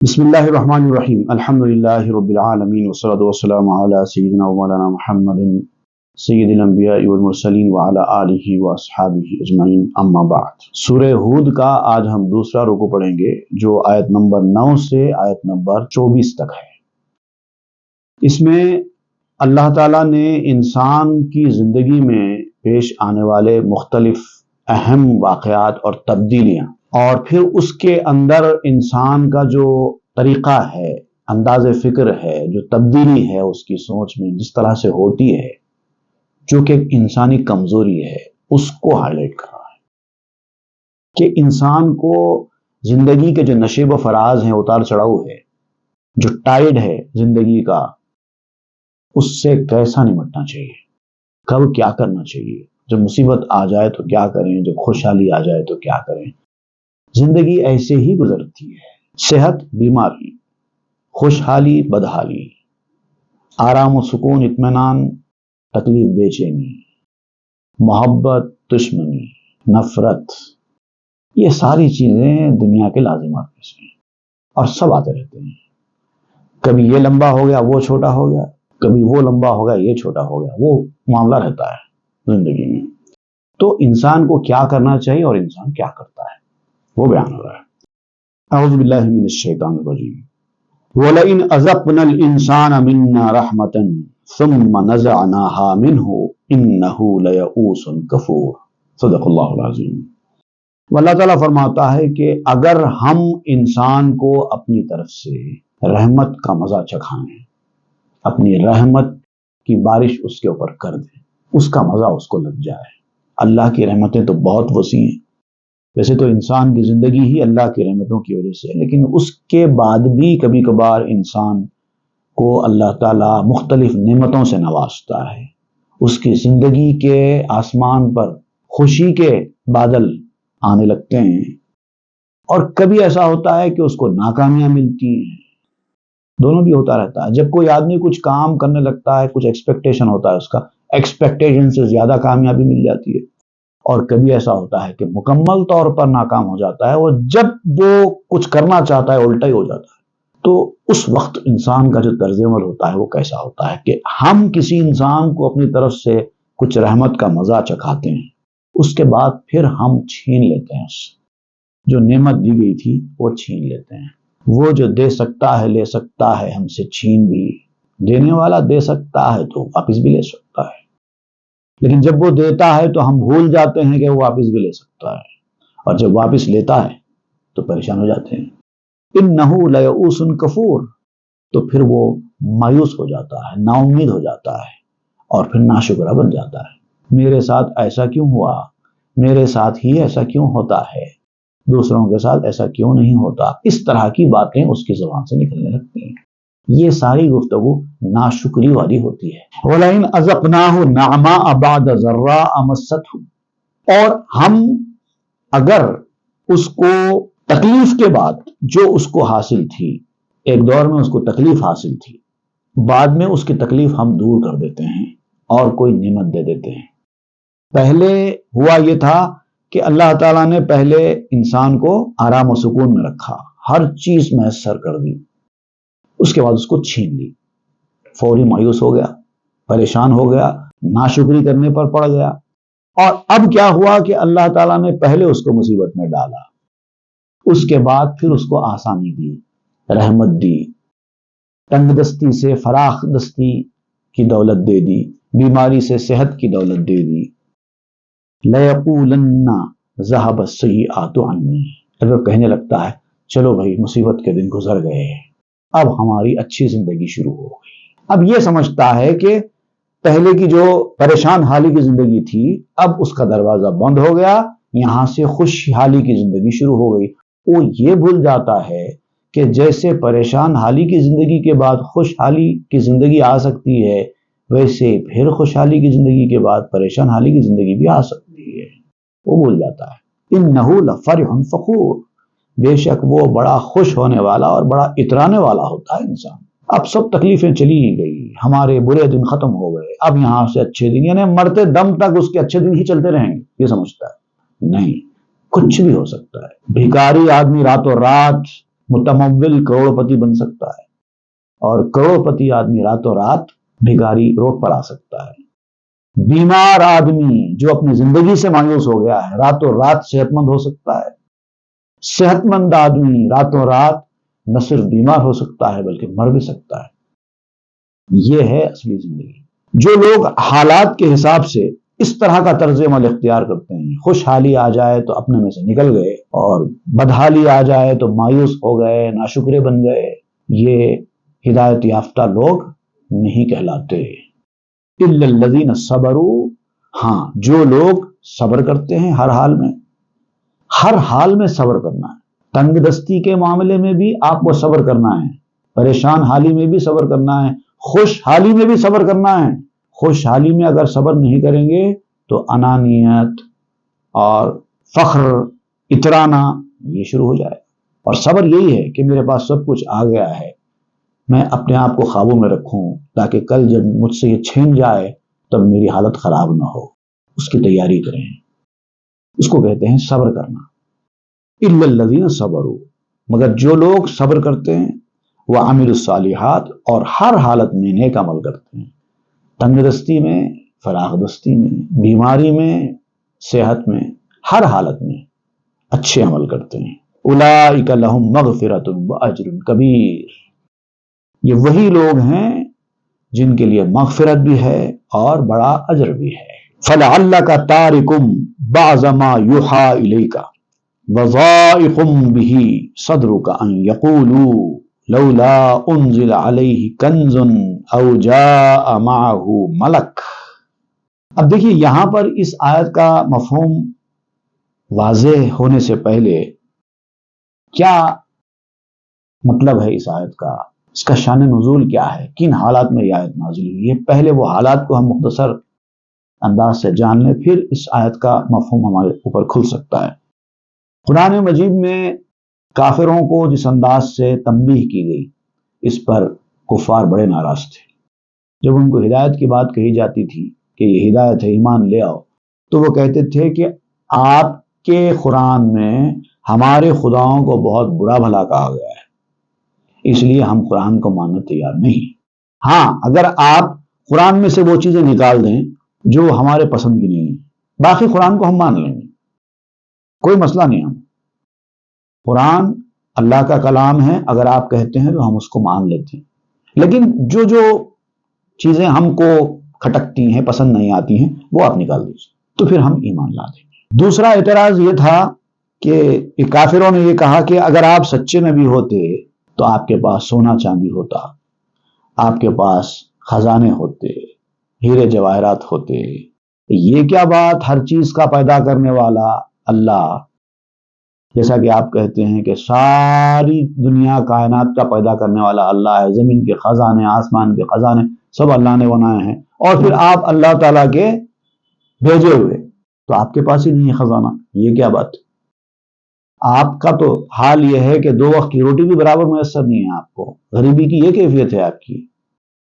بسم اللہ الرحمن الرحیم الحمد للہ رب العالمین والصلاة والسلام علی سیدنا و مولانا محمد سید الانبیاء والمرسلین وعلی آلہ واصحابہ اجمعین اما بعد۔ سورہ ہود کا آج ہم دوسرا رکوع پڑھیں گے جو آیت نمبر 9 سے آیت نمبر 24 تک ہے۔ اس میں اللہ تعالیٰ نے انسان کی زندگی میں پیش آنے والے مختلف اہم واقعات اور تبدیلیاں اور پھر اس کے اندر انسان کا جو طریقہ ہے، انداز فکر ہے، جو تبدیلی ہے اس کی سوچ میں جس طرح سے ہوتی ہے، جو کہ انسانی کمزوری ہے، اس کو ہائی لائٹ کر رہا ہے کہ انسان کو زندگی کے جو نشیب و فراز ہیں، اتار چڑھاؤ ہے، جو ٹائیڈ ہے زندگی کا، اس سے کیسا نمٹنا چاہیے، کب کیا کرنا چاہیے، جب مصیبت آ جائے تو کیا کریں، جب خوشحالی آ جائے تو کیا کریں۔ زندگی ایسے ہی گزرتی ہے، صحت بیماری، خوشحالی بدحالی، آرام و سکون اطمینان، تکلیف بے چینی، محبت دشمنی نفرت، یہ ساری چیزیں دنیا کے لازمات میں سے ہیں اور سب آتے رہتے ہیں۔ کبھی یہ لمبا ہو گیا وہ چھوٹا ہو گیا، کبھی وہ لمبا ہو گیا یہ چھوٹا ہو گیا، وہ معاملہ رہتا ہے زندگی میں۔ تو انسان کو کیا کرنا چاہیے اور انسان کیا کرتا ہے وہ بیان ہو رہا ہے۔ اعوذ باللہ من الشیطان الرجیم۔ وَلَئِنْ أَذَقْنَا الْإِنسَانَ مِنَّا رَحْمَةً ثُمَّ نَزَعْنَاهَا مِنْهُ إِنَّهُ لَيَئُوسٌ كَفُورٌ صدق اللہ العظیم۔ اللہ تعالیٰ فرماتا ہے کہ اگر ہم انسان کو اپنی طرف سے رحمت کا مزہ چکھائیں، اپنی رحمت کی بارش اس کے اوپر کر دیں، اس کا مزہ اس کو لگ جائے۔ اللہ کی رحمتیں تو بہت وسیع ہیں، ویسے تو انسان کی زندگی ہی اللہ کی رحمتوں کی وجہ سے، لیکن اس کے بعد بھی کبھی کبھار انسان کو اللہ تعالیٰ مختلف نعمتوں سے نوازتا ہے۔ اس کی زندگی کے آسمان پر خوشی کے بادل آنے لگتے ہیں، اور کبھی ایسا ہوتا ہے کہ اس کو ناکامیاں ملتی ہیں۔ دونوں بھی ہوتا رہتا ہے۔ جب کوئی آدمی کچھ کام کرنے لگتا ہے، کچھ ایکسپیکٹیشن ہوتا ہے، اس کا ایکسپیکٹیشن سے زیادہ کامیابی مل جاتی ہے، اور کبھی ایسا ہوتا ہے کہ مکمل طور پر ناکام ہو جاتا ہے، اور جب وہ کچھ کرنا چاہتا ہے الٹا ہی ہو جاتا ہے۔ تو اس وقت انسان کا جو طرز عمل ہوتا ہے وہ کیسا ہوتا ہے کہ ہم کسی انسان کو اپنی طرف سے کچھ رحمت کا مزہ چکھاتے ہیں، اس کے بعد پھر ہم چھین لیتے ہیں، اس جو نعمت دی گئی تھی وہ چھین لیتے ہیں۔ وہ جو دے سکتا ہے لے سکتا ہے ہم سے چھین بھی، دینے والا دے سکتا ہے تو واپس بھی لے سکتا ہے، لیکن جب وہ دیتا ہے تو ہم بھول جاتے ہیں کہ وہ واپس بھی لے سکتا ہے، اور جب واپس لیتا ہے تو پریشان ہو جاتے ہیں۔ اِنَّهُ لَيَئُوسٌ كَفُورٌ، تو پھر وہ مایوس ہو جاتا ہے، نا امید ہو جاتا ہے، اور پھر ناشکرہ بن جاتا ہے۔ میرے ساتھ ایسا کیوں ہوا، میرے ساتھ ہی ایسا کیوں ہوتا ہے، دوسروں کے ساتھ ایسا کیوں نہیں ہوتا، اس طرح کی باتیں اس کی زبان سے نکلنے لگتی ہیں۔ یہ ساری گفتگو ناشکری والی ہوتی ہے۔ وَلَئِنْ أَذَقْنَاهُ نَعْمَاءَ بَعْدَ ضَرَّاءَ مَسَّتْهُ، اور ہم اگر اس کو تکلیف کے بعد جو اس کو حاصل تھی، ایک دور میں اس کو تکلیف حاصل تھی، بعد میں اس کی تکلیف ہم دور کر دیتے ہیں اور کوئی نعمت دے دیتے ہیں۔ پہلے ہوا یہ تھا کہ اللہ تعالیٰ نے پہلے انسان کو آرام و سکون میں رکھا، ہر چیز میسر کر دی، اس کے بعد اس کو چھین لی، فوری مایوس ہو گیا، پریشان ہو گیا، ناشکری کرنے پر پڑ گیا۔ اور اب کیا ہوا کہ اللہ تعالیٰ نے پہلے اس کو مصیبت میں ڈالا، اس کے بعد پھر اس کو آسانی دی، رحمت دی، تنگ دستی سے فراخ دستی کی دولت دے دی، بیماری سے صحت کی دولت دے دی۔ لَيَقُولَنَّ ذَهَبَ السَّيِّئَاتُ عَنِّي، اگر کہنے لگتا ہے چلو بھائی مصیبت کے دن گزر گئے، اب ہماری اچھی زندگی شروع ہو گئی۔ اب یہ سمجھتا ہے کہ پہلے کی جو پریشان حالی کی زندگی تھی اب اس کا دروازہ بند ہو گیا، یہاں سے خوشحالی کی زندگی شروع ہو گئی۔ وہ یہ بھول جاتا ہے کہ جیسے پریشان حالی کی زندگی کے بعد خوشحالی کی زندگی آ سکتی ہے، ویسے پھر خوشحالی کی زندگی کے بعد پریشان حالی کی زندگی بھی آ سکتی ہے۔ وہ بھول جاتا ہے۔ اِنَّهُ لَفَرِحٌ فَخُورٌ، بے شک وہ بڑا خوش ہونے والا اور بڑا اترانے والا ہوتا ہے انسان۔ اب سب تکلیفیں چلی گئی، ہمارے برے دن ختم ہو گئے، اب یہاں سے اچھے دن، یعنی مرتے دم تک اس کے اچھے دن ہی چلتے رہیں گے، یہ سمجھتا ہے۔ نہیں، کچھ بھی ہو سکتا ہے۔ بھکاری آدمی راتوں رات متمول کروڑپتی بن سکتا ہے، اور کروڑپتی آدمی راتوں رات بھکاری روڈ پر آ سکتا ہے۔ بیمار آدمی جو اپنی زندگی سے مایوس ہو گیا ہے راتوں رات صحت مند ہو سکتا ہے۔ صحت مند آدمی راتوں رات نہ صرف بیمار ہو سکتا ہے بلکہ مر بھی سکتا ہے۔ یہ ہے اصلی زندگی۔ جو لوگ حالات کے حساب سے اس طرح کا طرز عمل اختیار کرتے ہیں، خوشحالی آ جائے تو اپنے میں سے نکل گئے، اور بدحالی آ جائے تو مایوس ہو گئے، ناشکرے بن گئے، یہ ہدایت یافتہ لوگ نہیں کہلاتے۔ الا الذین صبروا، ہاں جو لوگ صبر کرتے ہیں ہر حال میں صبر کرنا ہے۔ تنگ دستی کے معاملے میں بھی آپ کو صبر کرنا ہے، پریشان حالی میں بھی صبر کرنا ہے، خوش حالی میں بھی صبر کرنا ہے۔ خوش حالی میں اگر صبر نہیں کریں گے تو انانیت اور فخر اترانا یہ شروع ہو جائے۔ اور صبر یہی ہے کہ میرے پاس سب کچھ آ گیا ہے، میں اپنے آپ کو قابو میں رکھوں تاکہ کل جب مجھ سے یہ چھین جائے تب میری حالت خراب نہ ہو، اس کی تیاری کریں۔ اس کو کہتے ہیں صبر کرنا۔ الا الذین صبروا، مگر جو لوگ صبر کرتے ہیں، وعملوا الصالحات، اور ہر حالت میں نیک عمل کرتے ہیں، تنگ دستی میں، فراغ دستی میں، بیماری میں، صحت میں، ہر حالت میں اچھے عمل کرتے ہیں۔ اولئک لہم مغفرۃ واجر کبیر، یہ وہی لوگ ہیں جن کے لیے مغفرت بھی ہے اور بڑا اجر بھی ہے۔ فلعلک تارک بعض ما یوحی الیک وضائق به صدرک ان یقولوا لولا انزل علیہ کنز او جاء معه ملک۔ اب دیکھیے یہاں پر اس آیت کا مفہوم واضح ہونے سے پہلے کیا مطلب ہے اس آیت کا، اس کا شان نزول کیا ہے، کن حالات میں یہ آیت نازل ہوئی ہے، پہلے وہ حالات کو ہم مختصر انداز سے جان لیں، پھر اس آیت کا مفہوم ہمارے اوپر کھل سکتا ہے۔ قرآن مجید میں کافروں کو جس انداز سے تنبیہ کی گئی، اس پر کفار بڑے ناراض تھے۔ جب ان کو ہدایت کی بات کہی جاتی تھی کہ یہ ہدایت ہے، ایمان لے آؤ، تو وہ کہتے تھے کہ آپ کے قرآن میں ہمارے خداؤں کو بہت برا بھلا کہا گیا ہے، اس لیے ہم قرآن کو ماننے تیار نہیں۔ ہاں اگر آپ قرآن میں سے وہ چیزیں نکال دیں جو ہمارے پسند کی نہیں ہیں، باقی قرآن کو ہم مان لیں گے، کوئی مسئلہ نہیں۔ ہم قرآن اللہ کا کلام ہے، اگر آپ کہتے ہیں تو ہم اس کو مان لیتے ہیں، لیکن جو چیزیں ہم کو کھٹکتی ہیں، پسند نہیں آتی ہیں، وہ آپ نکال دیجیے، تو پھر ہم ایمان لا دیں گے۔ دوسرا اعتراض یہ تھا کہ کافروں نے یہ کہا کہ اگر آپ سچے نبی ہوتے تو آپ کے پاس سونا چاندی ہوتا، آپ کے پاس خزانے ہوتے، ہیرے جواہرات ہوتے، یہ کیا بات، ہر چیز کا پیدا کرنے والا اللہ، جیسا کہ آپ کہتے ہیں کہ ساری دنیا کائنات کا پیدا کرنے والا اللہ ہے، زمین کے خزانے، آسمان کے خزانے سب اللہ نے بنائے ہیں، اور پھر آپ اللہ تعالیٰ کے بھیجے ہوئے، تو آپ کے پاس ہی نہیں ہے خزانہ، یہ کیا بات؟ آپ کا تو حال یہ ہے کہ 2 وقت کی روٹی بھی برابر میسر نہیں ہے آپ کو، غریبی کی یہ کیفیت ہے آپ کی،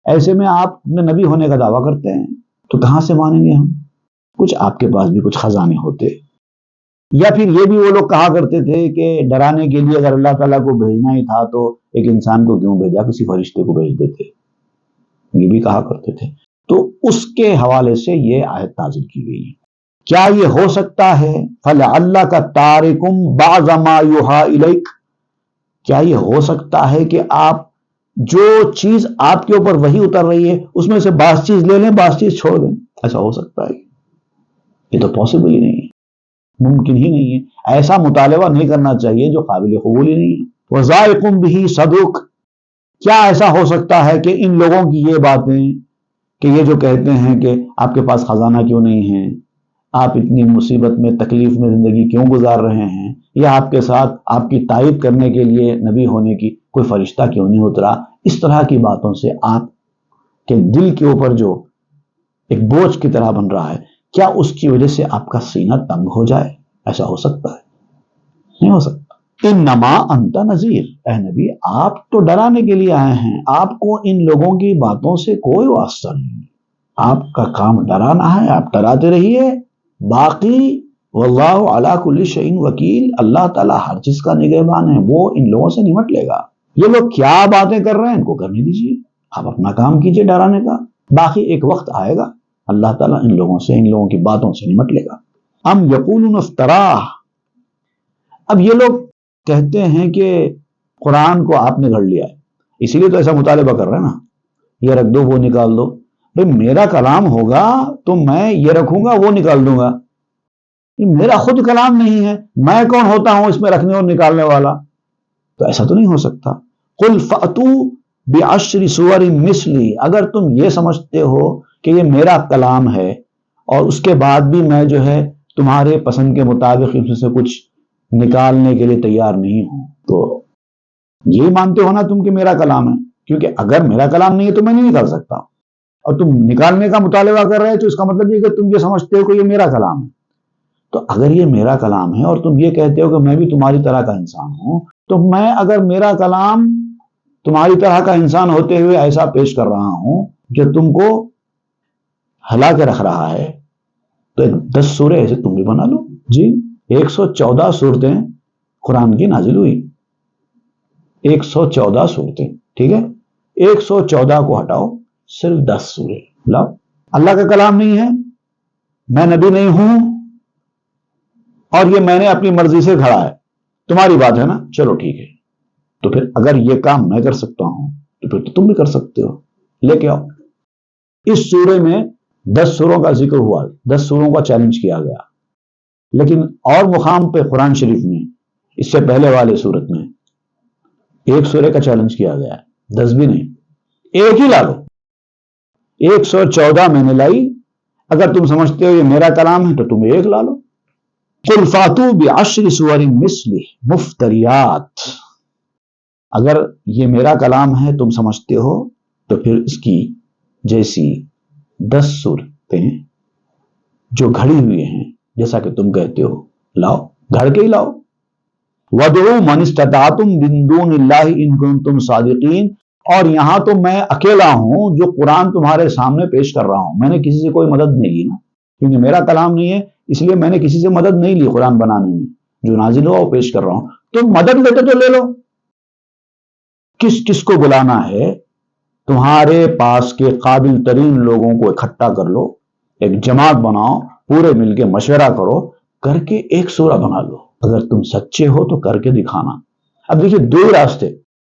ایسے میں آپ اپنے نبی ہونے کا دعویٰ کرتے ہیں، تو کہاں سے مانیں گے ہم؟ کچھ آپ کے پاس بھی کچھ خزانے ہوتے۔ یا پھر یہ بھی وہ لوگ کہا کرتے تھے کہ ڈرانے کے لیے اگر اللہ تعالیٰ کو بھیجنا ہی تھا تو ایک انسان کو کیوں بھیجا، کسی فرشتے کو بھیج دیتے، یہ بھی کہا کرتے تھے۔ تو اس کے حوالے سے یہ آیت نازل کی گئی ہے۔ کیا یہ ہو سکتا ہے فَلَعَلَّكَ تَارِكٌ بَعْضَ مَا يُوحَىٰ إِلَيْكَ، کیا یہ ہو سکتا ہے کہ آپ جو چیز آپ کے اوپر وحی اتر رہی ہے اس میں سے بعض چیز لے لیں، بعض چیز چھوڑ دیں؟ ایسا ہو سکتا ہے؟ یہ تو پاسبل ہی نہیں ہے، ممکن ہی نہیں ہے، ایسا مطالبہ نہیں کرنا چاہیے جو قابل قبول ہی نہیں ہے۔ وَضَائِقٌ بِهِ صَدْرُكَ، کیا ایسا ہو سکتا ہے کہ ان لوگوں کی یہ باتیں، کہ یہ جو کہتے ہیں کہ آپ کے پاس خزانہ کیوں نہیں ہے، آپ اتنی مصیبت میں تکلیف میں زندگی کیوں گزار رہے ہیں، یا آپ کے ساتھ آپ کی تائید کرنے کے لیے نبی ہونے کی کوئی فرشتہ کیوں نہیں اترا، اس طرح کی باتوں سے آپ کے دل کے اوپر جو ایک بوجھ کی طرح بن رہا ہے، کیا اس کی وجہ سے آپ کا سینہ تنگ ہو جائے؟ ایسا ہو سکتا ہے؟ نہیں ہو سکتا۔ انما انت نذیر، اے نبی آپ تو ڈرانے کے لیے آئے ہیں، آپ کو ان لوگوں کی باتوں سے کوئی واسطہ نہیں، آپ کا کام ڈرانا ہے، آپ ڈراتے رہیے، باقی واللہ علی کل شیء وکیل، اللہ تعالیٰ ہر چیز کا نگہبان ہے، وہ ان لوگوں سے نمٹ لے گا۔ یہ لوگ کیا باتیں کر رہے ہیں ان کو کرنے دیجیے، آپ اپنا کام کیجیے ڈرانے کا، باقی ایک وقت آئے گا اللہ تعالیٰ ان لوگوں کی باتوں سے نمٹ لے گا۔ ام یقولون افتراہ، اب یہ لوگ کہتے ہیں کہ قرآن کو آپ نے گھڑ لیا ہے، اسی لیے تو ایسا مطالبہ کر رہے ہیں نا، یہ رکھ دو وہ نکال دو۔ بھئی میرا کلام ہوگا تو میں یہ رکھوں گا وہ نکال دوں گا، یہ میرا خود کلام نہیں ہے، میں کون ہوتا ہوں اس میں رکھنے اور نکالنے والا؟ تو ایسا تو نہیں ہو سکتا۔ قل فأتوا بعشر سور مثلی، اگر تم یہ سمجھتے ہو کہ یہ میرا کلام ہے اور اس کے بعد بھی میں جو ہے تمہارے پسند کے مطابق اس سے کچھ نکالنے کے لیے تیار نہیں ہوں، تو یہی مانتے ہو نا تم کہ میرا کلام ہے، کیونکہ اگر میرا کلام نہیں ہے تو میں نہیں نکال سکتا، اور تم نکالنے کا مطالبہ کر رہے ہو تو اس کا مطلب یہ کہ تم یہ سمجھتے ہو کہ یہ میرا کلام ہے۔ تو اگر یہ میرا کلام ہے اور تم یہ کہتے ہو کہ میں بھی تمہاری طرح کا انسان ہوں، تو میں اگر میرا کلام تمہاری طرح کا انسان ہوتے ہوئے ایسا پیش کر رہا ہوں کہ تم کو ہلا کے رکھ رہا ہے، تو 10 سورے ایسے تم بھی بنا لو۔ جی 114 صورتیں قرآن کی نازل ہوئی، 114 صورتیں، ٹھیک ہے، 114 کو ہٹاؤ، صرف 10 سورے لاؤ۔ اللہ کا کلام نہیں ہے، میں نبی نہیں ہوں، اور یہ میں نے اپنی مرضی سے گھڑا ہے، تمہاری بات ہے نا، چلو ٹھیک ہے، تو پھر اگر یہ کام میں کر سکتا ہوں تو پھر تو تم بھی کر سکتے ہو، لے کے آؤ۔ اس سورے میں 10 سوروں کا ذکر ہوا، 10 سوروں کا چیلنج کیا گیا، لیکن اور مقام پہ قرآن شریف میں اس سے پہلے والے سورت میں ایک سورے کا چیلنج کیا گیا ہے، 10 بھی نہیں، ایک ہی لا لو۔ 114 میں نے لائی، اگر تم سمجھتے ہو یہ میرا کلام ہے تو تم ایک لا لو۔ قل فاتوا بعشر سور مثلہ مفتریات، اگر یہ میرا کلام ہے تم سمجھتے ہو تو پھر اس کی جیسی 10 صورتیں جو گھڑی ہوئی ہیں جیسا کہ تم کہتے ہو لاؤ، گھڑ کے ہی لاؤ۔ وَادْعُوا مَنِ اسْتَطَعْتُم مِّن دُونِ اللَّهِ إِن كُنتُمْ صَادِقِينَ، اور یہاں تو میں اکیلا ہوں جو قرآن تمہارے سامنے پیش کر رہا ہوں، میں نے کسی سے کوئی مدد نہیں لی نا، کیونکہ میرا کلام نہیں ہے اس لیے میں نے کسی سے مدد نہیں لی قرآن بنانے میں، جو نازل ہوا وہ پیش کر رہا ہوں۔ تم مدد لیتے تو لے لو، کس کس کو بلانا ہے، تمہارے پاس کے قابل ترین لوگوں کو اکٹھا کر لو، ایک جماعت بناؤ، پورے مل کے مشورہ کرو، کر کے ایک سورہ بنا لو، اگر تم سچے ہو تو کر کے دکھانا۔ اب دیکھیے 2 راستے،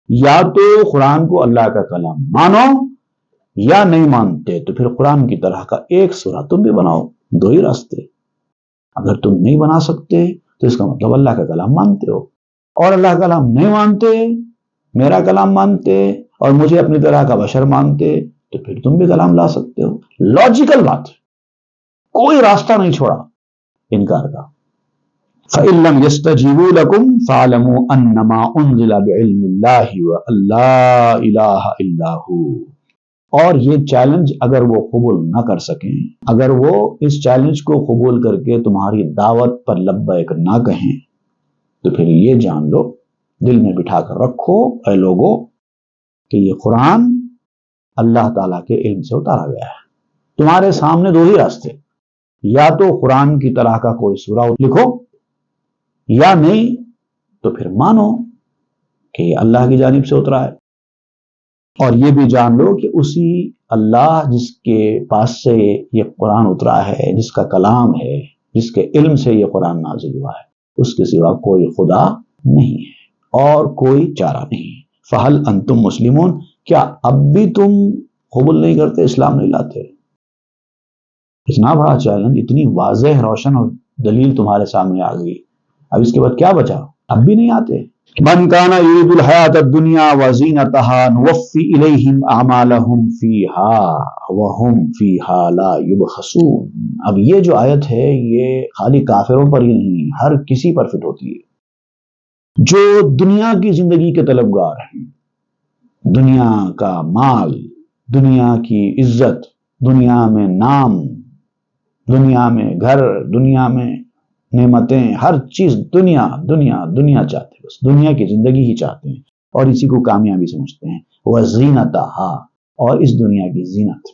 یا تو قرآن کو اللہ کا کلام مانو، یا نہیں مانتے تو پھر قرآن کی طرح کا ایک سورہ تم بھی بناؤ، 2 ہی راستے۔ اگر تم نہیں بنا سکتے تو اس کا مطلب اللہ کا کلام مانتے ہو، اور اللہ کا کلام نہیں مانتے، میرا کلام مانتے اور مجھے اپنی طرح کا بشر مانتے، تو پھر تم بھی کلام لا سکتے ہو۔ لاجیکل بات، کوئی راستہ نہیں چھوڑا انکار کا۔ فَإِن لَّمْ يَسْتَجِيبُوا لَكُمْ فَاعْلَمُوا أَنَّمَا أُنزِلَ بِعِلْمِ اللَّهِ وَأَن لَّا إِلَٰهَ إِلَّا هُوَ، اور یہ چیلنج اگر وہ قبول نہ کر سکیں، اگر وہ اس چیلنج کو قبول کر کے تمہاری دعوت پر لبیک نہ کہیں، تو پھر یہ جان لو، دل میں بٹھا کر رکھو اے لوگو کہ یہ قرآن اللہ تعالیٰ کے علم سے اتارا گیا ہے۔ تمہارے سامنے 2 ہی راستے، یا تو قرآن کی طرح کا کوئی سورہ لکھو، یا نہیں تو پھر مانو کہ یہ اللہ کی جانب سے اترا ہے، اور یہ بھی جان لو کہ اسی اللہ جس کے پاس سے یہ قرآن اترا ہے، جس کا کلام ہے، جس کے علم سے یہ قرآن نازل ہوا ہے، اس کے سوا کوئی خدا نہیں ہے اور کوئی چارہ نہیں۔ فَهَلْ أَنْتُمْ مُسْلِمُونَ، کیا اب بھی تم قبول نہیں کرتے، اسلام نہیں لاتے؟ اتنا بڑا چیلنج، اتنی واضح روشن اور دلیل تمہارے سامنے آ گئی، اب اس کے بعد کیا بچا؟ اب بھی نہیں آتے۔ من کان یرید الحیات الدنیا وزینتها نوفی الیہم اعمالہم فیہا وہم فیہا لا یبخسون۔ اب یہ جو آیت ہے یہ خالی کافروں پر ہی نہیں، ہر کسی پر فٹ ہوتی ہے جو دنیا کی زندگی کے طلبگار ہیں، دنیا کا مال، دنیا کی عزت، دنیا میں نام، دنیا میں گھر، دنیا میں نعمتیں، ہر چیز دنیا دنیا دنیا چاہتے ہیں، بس دنیا کی زندگی ہی چاہتے ہیں اور اسی کو کامیابی سمجھتے ہیں۔ وَزِينَتَهَا، اور اس دنیا کی زینت،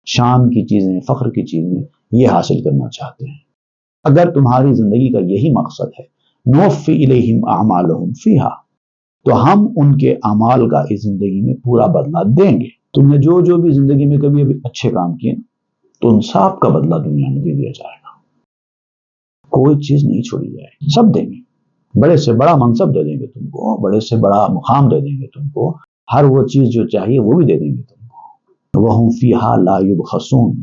شان کی چیزیں، فخر کی چیزیں یہ حاصل کرنا چاہتے ہیں۔ اگر تمہاری زندگی کا یہی مقصد ہے نوفی الیہم اعمالہم فیہا، تو ہم ان کے اعمال کا اس زندگی میں پورا بدلہ دیں گے. تم نے جو بھی زندگی میں کبھی اچھے کام کیے تو ان سب کا بدلہ دنیا میں دے دیا جائے گا. کوئی چیز نہیں چھوڑی جائے گی، سب دیں گے. بڑے سے بڑا منصب دے دیں گے تم کو، بڑے سے بڑا مقام دے دیں گے تم کو، ہر وہ چیز جو چاہیے وہ بھی دے دیں گے تم کو. وَهُمْ فِيهَا لَا يُبْخَسُونَ،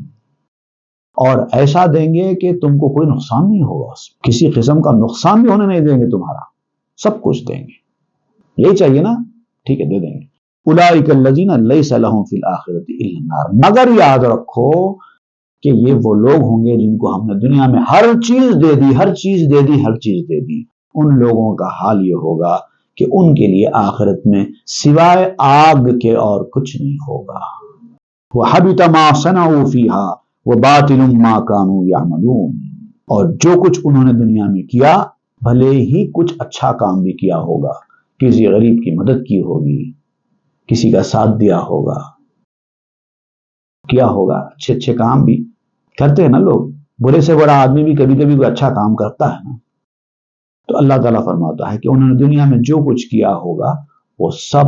اور ایسا دیں گے کہ تم کو کوئی نقصان نہیں ہوگا، کسی قسم کا نقصان بھی ہونے نہیں دیں گے تمہارا، سب کچھ دیں گے. یہی چاہیے نا، ٹھیک ہے دے دیں گے. اولئک الذین لیس لہم فی الآخرۃ الا النار، مگر یاد رکھو کہ یہ وہ لوگ ہوں گے جن کو ہم نے دنیا میں ہر چیز دے دی، ہر چیز دے دی، ہر چیز دے دی. ان لوگوں کا حال یہ ہوگا کہ ان کے لیے آخرت میں سوائے آگ کے اور کچھ نہیں ہوگا. وَحَبِطَ مَا صَنَعُوا فِيهَا وَبَاطِلٌ مَا كَانُوا يَعْمَلُونَ، اور جو کچھ انہوں نے دنیا میں کیا، بھلے ہی کچھ اچھا کام بھی کیا ہوگا، کسی غریب کی مدد کی ہوگی، کسی کا ساتھ دیا ہوگا، کیا ہوگا، اچھے اچھے کام بھی کرتے ہیں نا لوگ. برے سے بڑا آدمی بھی کبھی کبھی کوئی اچھا کام کرتا ہے نا. تو اللہ تعالیٰ فرماتا ہے کہ انہوں نے دنیا میں جو کچھ کیا ہوگا وہ سب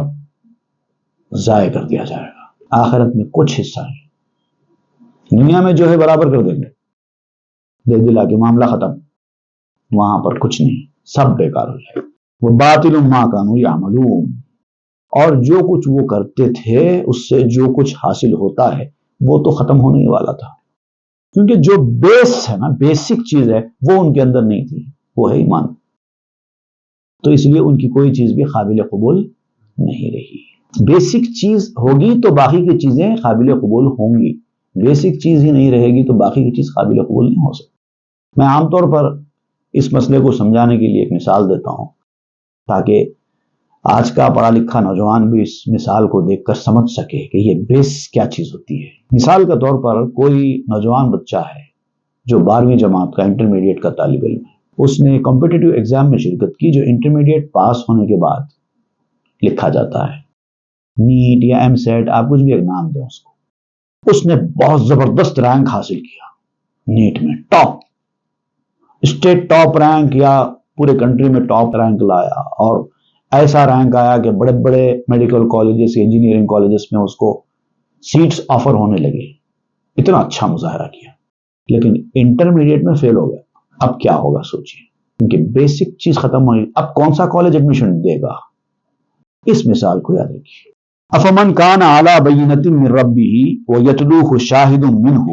ضائع کر دیا جائے گا. آخرت میں کچھ حصہ نہیں، دنیا میں جو ہے برابر کر دیں گے، دل دلا کے معاملہ ختم، وہاں پر کچھ نہیں، سب بیکار ہو جائے گا. وہ باطل ما کانوا یعملون، اور جو کچھ وہ کرتے تھے اس سے جو کچھ حاصل ہوتا ہے وہ تو ختم ہونے ہی والا تھا، کیونکہ جو بیس ہے نا، بیسک چیز ہے وہ ان کے اندر نہیں تھی، وہ ہے ایمان. تو اس لیے ان کی کوئی چیز بھی قابل قبول نہیں رہی. بیسک چیز ہوگی تو باقی کی چیزیں قابل قبول ہوں گی، بیسک چیز ہی نہیں رہے گی تو باقی کی چیز قابل قبول نہیں ہو سکتی. میں عام طور پر اس مسئلے کو سمجھانے کے لیے ایک مثال دیتا ہوں تاکہ آج کا پڑھا لکھا نوجوان بھی اس مثال کو دیکھ کر سمجھ سکے کہ یہ بیس کیا چیز ہوتی ہے. مثال کے طور پر کوئی نوجوان بچہ ہے جو 12ویں جماعت کا انٹرمیڈیٹ کا طالب علم ہے. اس نے کمپٹیٹیو ایگزام میں شرکت کی جو انٹرمیڈیٹ پاس ہونے کے بعد لکھا جاتا ہے، نیٹ یا ایم سیٹ، آپ کچھ بھی ایک نام دیں اس کو. اس نے بہت زبردست رینک حاصل کیا نیٹ میں، ٹاپ، اسٹیٹ ٹاپ رینک یا پورے کنٹری میں ٹاپ رینک لایا، اور ایسا رینک آیا کہ بڑے بڑے میڈیکل کالجز یا انجینئرنگ کالجز میں اس کو سیٹس آفر ہونے لگے. اتنا اچھا مظاہرہ کیا، لیکن انٹرمیڈیٹ میں فیل ہو گیا. اب کیا ہوگا سوچیے، کیونکہ بیسک چیز ختم ہوئی. اب کون سا کالج ایڈمیشن دے گا؟ اس مثال کو یاد رکھیے. افمن کان علی بینۃ من ربہ ویتلوہ شاہد منہ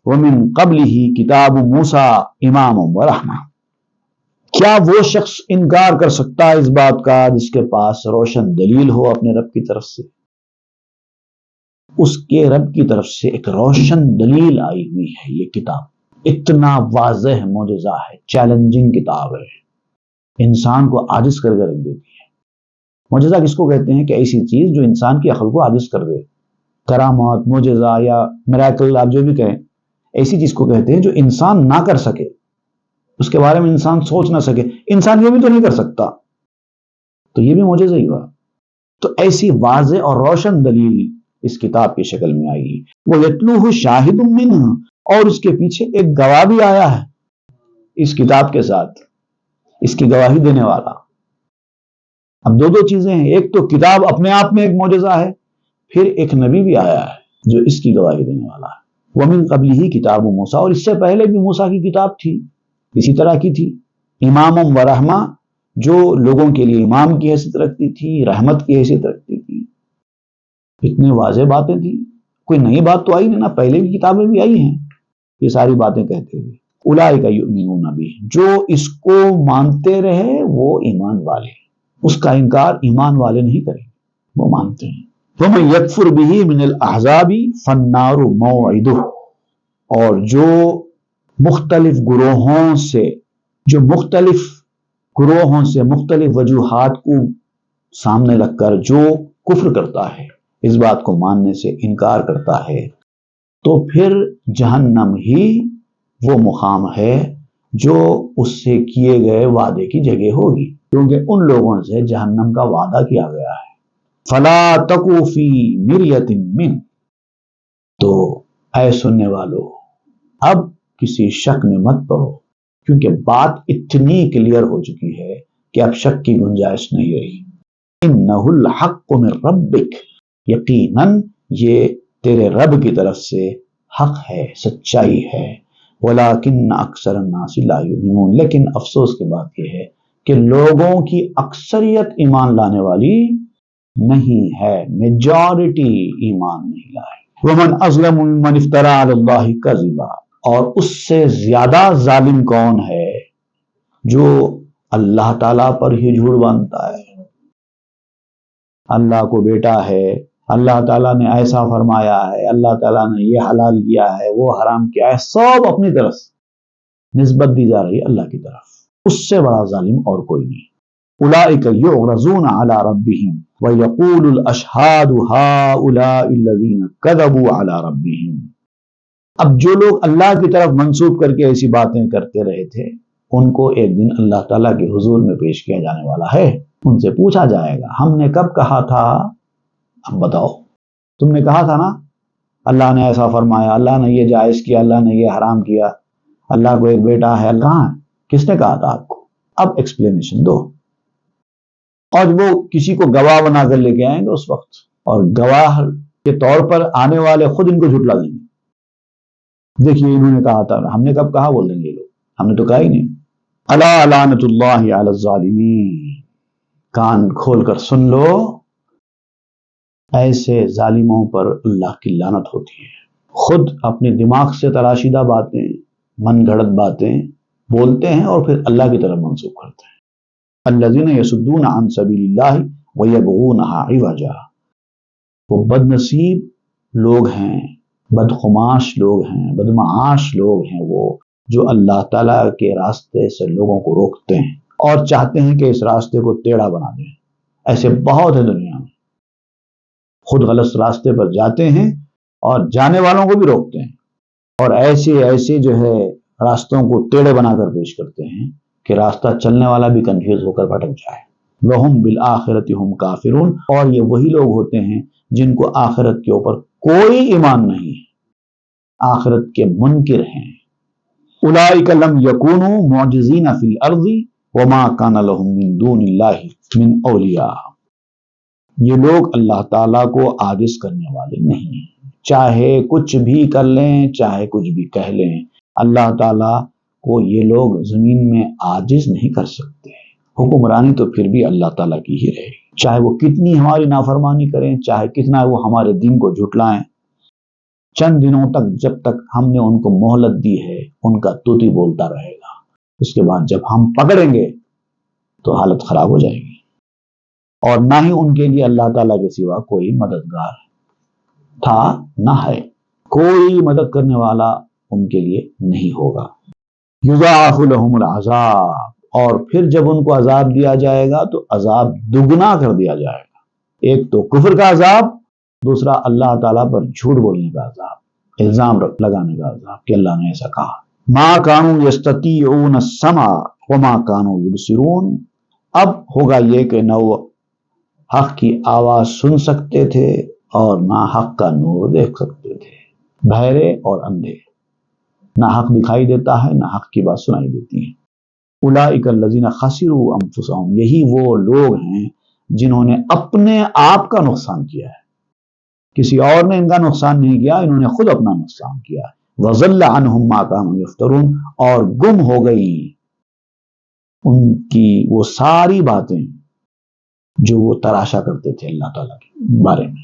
ومن قبلہ کتاب موسیٰ اماما ورحمہ، کیا وہ شخص انکار کر سکتا ہے اس بات کا جس کے پاس روشن دلیل ہو اپنے رب کی طرف سے؟ اس کے رب کی طرف سے ایک روشن دلیل آئی ہوئی ہے. یہ کتاب اتنا واضح معجزہ ہے، چیلنجنگ کتاب ہے، انسان کو عاجز کر کے رکھ دیتی ہے. معجزہ کس کو کہتے ہیں؟ کہ ایسی چیز جو انسان کی عقل کو عاجز کر دے. کرامات، معجزہ یا میراکل، آپ جو بھی کہیں، ایسی چیز کو کہتے ہیں جو انسان نہ کر سکے، اس کے بارے میں انسان سوچ نہ سکے. انسان یہ بھی تو نہیں کر سکتا، تو یہ بھی معجزہ ہی ہوا. تو ایسی واضح اور روشن دلیل اس کتاب کی شکل میں آئی. وہ یتلوہ شاہد منہ، اور اس کے پیچھے ایک گواہ بھی آیا ہے اس کتاب کے ساتھ، اس کی گواہی دینے والا. اب دو چیزیں ہیں، ایک تو کتاب اپنے آپ میں ایک معجزہ ہے، پھر ایک نبی بھی آیا ہے جو اس کی گواہی دینے والا ہے. ومن قبلہ کتاب موسیٰ، اور اس سے پہلے بھی موسیٰ کی کتاب تھی، اسی طرح کی تھی. امام و رحمہ، جو لوگوں کے لیے امام کی حیثیت رکھتی تھی، رحمت کی حیثیت رکھتی تھی. اتنی واضح باتیں تھی، کوئی نئی بات تو آئی نہیں نا، پہلے بھی کتابیں بھی آئی ہیں یہ ساری باتیں کہتے ہوئے. اولئک یؤمنون بہ، جو اس کو مانتے رہے وہ ایمان والے، اس کا انکار ایمان والے نہیں کریں، وہ مانتے ہیں. ومن یکفر بہ من الاحزاب فالنار موعدہ، اور جو مختلف گروہوں سے مختلف وجوہات کو سامنے رکھ کر جو کفر کرتا ہے، اس بات کو ماننے سے انکار کرتا ہے، تو پھر جہنم ہی وہ مقام ہے جو اس سے کیے گئے وعدے کی جگہ ہوگی، کیونکہ ان لوگوں سے جہنم کا وعدہ کیا گیا ہے. فلا تکو فی مریۃ من، تو اے سننے والو اب کسی شک میں مت پڑو کیونکہ بات اتنی کلیئر ہو چکی ہے کہ اب شک کی گنجائش نہیں رہی. انہ الحق من ربک، یقیناً یہ تیرے رب کی طرف سے حق ہے، سچائی ہے. ولیکن اکثر الناس لا یؤمنون، لیکن افسوس کی بات یہ ہے کہ لوگوں کی اکثریت ایمان لانے والی نہیں ہے، میجورٹی ایمان نہیں لائے. ومن اظلم ممن افترى علی اللہ کذبا، اور اس سے زیادہ ظالم کون ہے جو اللہ تعالیٰ پر ہی جھوٹ باندھتا ہے. اللہ کو بیٹا ہے، اللہ تعالیٰ نے ایسا فرمایا ہے، اللہ تعالیٰ نے یہ حلال کیا ہے، وہ حرام کیا ہے، سب اپنی طرف نسبت دی جا رہی ہے اللہ کی طرف. اس سے بڑا ظالم اور کوئی نہیں. اولئک یعرضون علی ربہم ویقول الاشہاد ہؤلاء الذین کذبوا علی ربہم. اب جو لوگ اللہ کی طرف منسوب کر کے ایسی باتیں کرتے رہے تھے، ان کو ایک دن اللہ تعالیٰ کے حضور میں پیش کیا جانے والا ہے. ان سے پوچھا جائے گا ہم نے کب کہا تھا، اب بتاؤ تم نے کہا تھا نا اللہ نے ایسا فرمایا، اللہ نے یہ جائز کیا، اللہ نے یہ حرام کیا، اللہ کو ایک بیٹا ہے. کہاں ہے؟ کس نے کہا تھا آپ کو؟ اب ایکسپلینیشن دو. اور وہ کسی کو گواہ بنا کر لے کے آئیں گے اس وقت، اور گواہ کے طور پر آنے والے خود ان کو جھٹلا دیں گے. دیکھیے انہوں نے کہا تھا، ہم نے کب کہا بول دیں گے لوگ، ہم نے تو کہا ہی نہیں. الا لعنۃ اللہ علی الظالمین، کان کھول کر سن لو، ایسے ظالموں پر اللہ کی لعنت ہوتی ہے. خود اپنے دماغ سے تراشیدہ باتیں، من گھڑت باتیں بولتے ہیں اور پھر اللہ کی طرف منسوب کرتے ہیں. الذین یصدون عن سبیل اللہ ویبغونہا عوجا، وہ بد نصیب لوگ ہیں، بدخماش لوگ ہیں، بدمعاش لوگ ہیں وہ جو اللہ تعالیٰ کے راستے سے لوگوں کو روکتے ہیں اور چاہتے ہیں کہ اس راستے کو ٹیڑھا بنا دیں. ایسے بہت ہے دنیا میں، خود غلط راستے پر جاتے ہیں اور جانے والوں کو بھی روکتے ہیں، اور ایسے جو ہے راستوں کو ٹیڑھے بنا کر پیش کرتے ہیں کہ راستہ چلنے والا بھی کنفیوز ہو کر بھٹک جائے. وَهُمْ بِالْآخِرَةِ هُمْ کافرون، اور یہ وہی لوگ ہوتے ہیں جن کو آخرت کے اوپر کوئی ایمان نہیں ہے، آخرت کے منکر ہیں. اولئک لم یکونوا معجزین فی الارض وما کان لهم من دون اللہ من اولیاء، یہ لوگ اللہ تعالیٰ کو عاجز کرنے والے نہیں ہیں. چاہے کچھ بھی کر لیں، چاہے کچھ بھی کہہ لیں، اللہ تعالیٰ کو یہ لوگ زمین میں عاجز نہیں کر سکتے. حکمرانی تو پھر بھی اللہ تعالیٰ کی ہی رہے گی، چاہے وہ کتنی ہماری نافرمانی کریں، چاہے کتنا وہ ہمارے دین کو جھٹلائیں. چند دنوں تک جب تک ہم نے ان کو مہلت دی ہے، ان کا توتی بولتا رہے گا. اس کے بعد جب ہم پکڑیں گے تو حالت خراب ہو جائے گی، اور نہ ہی ان کے لیے اللہ تعالیٰ کے سوا کوئی مددگار تھا، نہ ہے. کوئی مدد کرنے والا ان کے لیے نہیں ہوگا. یضاعف لهم العذاب، اور پھر جب ان کو عذاب دیا جائے گا تو عذاب دگنا کر دیا جائے گا. ایک تو کفر کا عذاب، دوسرا اللہ تعالیٰ پر جھوٹ بولنے کا عذاب، الزام لگانے کا عذاب کہ اللہ نے ایسا کہا. ما كانوا يستطيعون السمع وما كانوا يبصرون، اب ہوگا یہ کہ نہ وہ حق کی آواز سن سکتے تھے اور نہ حق کا نور دیکھ سکتے تھے. بہرے اور اندھے، نہ حق دکھائی دیتا ہے نہ حق کی بات سنائی دیتی ہے. اولئک الذین خسروا انفسهم، یہی وہ لوگ ہیں جنہوں نے اپنے آپ کا نقصان کیا ہے، کسی اور نے ان کا نقصان نہیں کیا، انہوں نے خود اپنا نقصان کیا. وَضَلَّ عَنْهُمْ مَا كَانُوا يَفْتَرُونَ، اور گم ہو گئی ان کی وہ ساری باتیں جو وہ تراشا کرتے تھے اللہ تعالیٰ کے بارے میں.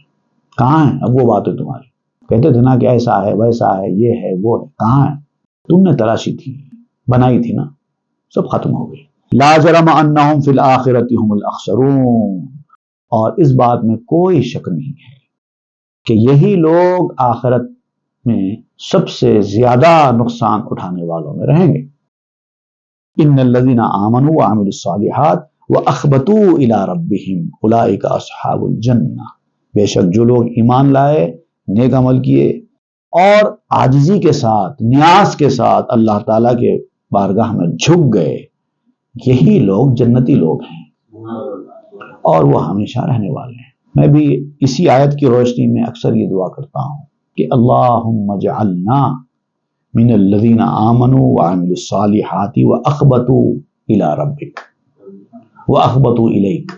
کہاں ہیں اب وہ باتیں تمہاری؟ کہتے تھے نا کہ ایسا ہے ویسا ہے، یہ ہے وہ ہے، کہاں ہے؟ تم نے تراشی تھی، بنائی تھی نا، سب ختم ہو گئی. لا جرم انہم فی الآخرۃ هم الاخسرون، اور اس بات میں کوئی شک نہیں ہے کہ یہی لوگ آخرت میں سب سے زیادہ نقصان اٹھانے والوں میں رہیں گے. ان الذین آمنوا وعملوا الصالحات واخبتوا الی ربہم اولئک اصحاب الجنہ، بے شک جو لوگ ایمان لائے، نیک عمل کیے اور عاجزی کے ساتھ، نیاز کے ساتھ اللہ تعالیٰ کے بارگاہ میں جھک گئے، یہی لوگ جنتی لوگ ہیں اور وہ ہمیشہ رہنے والے ہیں. میں بھی اسی آیت کی روشنی میں اکثر یہ دعا کرتا ہوں کہ اللہم اجعلنا من الذین آمنوا وعملوا الصالحات واخبتوا الی ربک واخبتوا الیک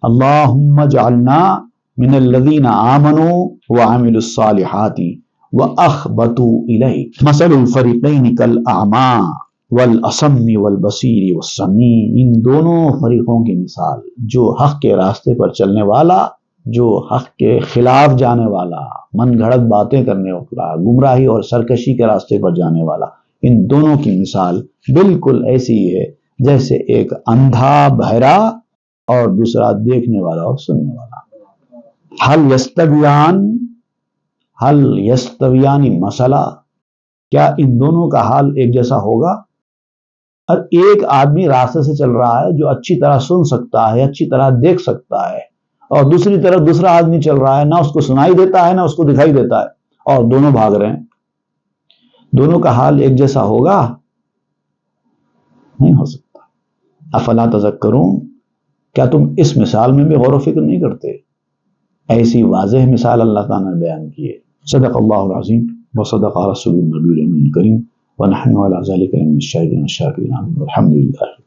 اللہم اجعلنا من الذین آمنوا وعملوا الصالحات واخبتوا الیک مثل الفریقین کالاعمی والاصم والبصیر والسمیع، ان دونوں فریقوں کی مثال، جو حق کے راستے پر چلنے والا، جو حق کے خلاف جانے والا، من گھڑت باتیں کرنے والا، گمراہی اور سرکشی کے راستے پر جانے والا، ان دونوں کی مثال بالکل ایسی ہے جیسے ایک اندھا بہرا اور دوسرا دیکھنے والا اور سننے والا۔ حل یستویان مسئلہ، کیا ان دونوں کا حال ایک جیسا ہوگا؟ اور ایک آدمی راستے سے چل رہا ہے جو اچھی طرح سن سکتا ہے، اچھی طرح دیکھ سکتا ہے، اور دوسری طرف دوسرا آدمی چل رہا ہے، نہ اس کو سنائی دیتا ہے نہ اس کو دکھائی دیتا ہے، اور دونوں بھاگ رہے ہیں، دونوں کا حال ایک جیسا ہوگا؟ نہیں ہو سکتا۔ افلا تذکرون، کیا تم اس مثال میں بھی غور و فکر نہیں کرتے؟ ایسی واضح مثال اللہ تعالیٰ نے بیان کی ہے۔ صدق اللہ العظیم وصدق رسول النبی الامین الکریم ونحن علی ذلک من الشاہدین والشاکرین، والحمد للہ۔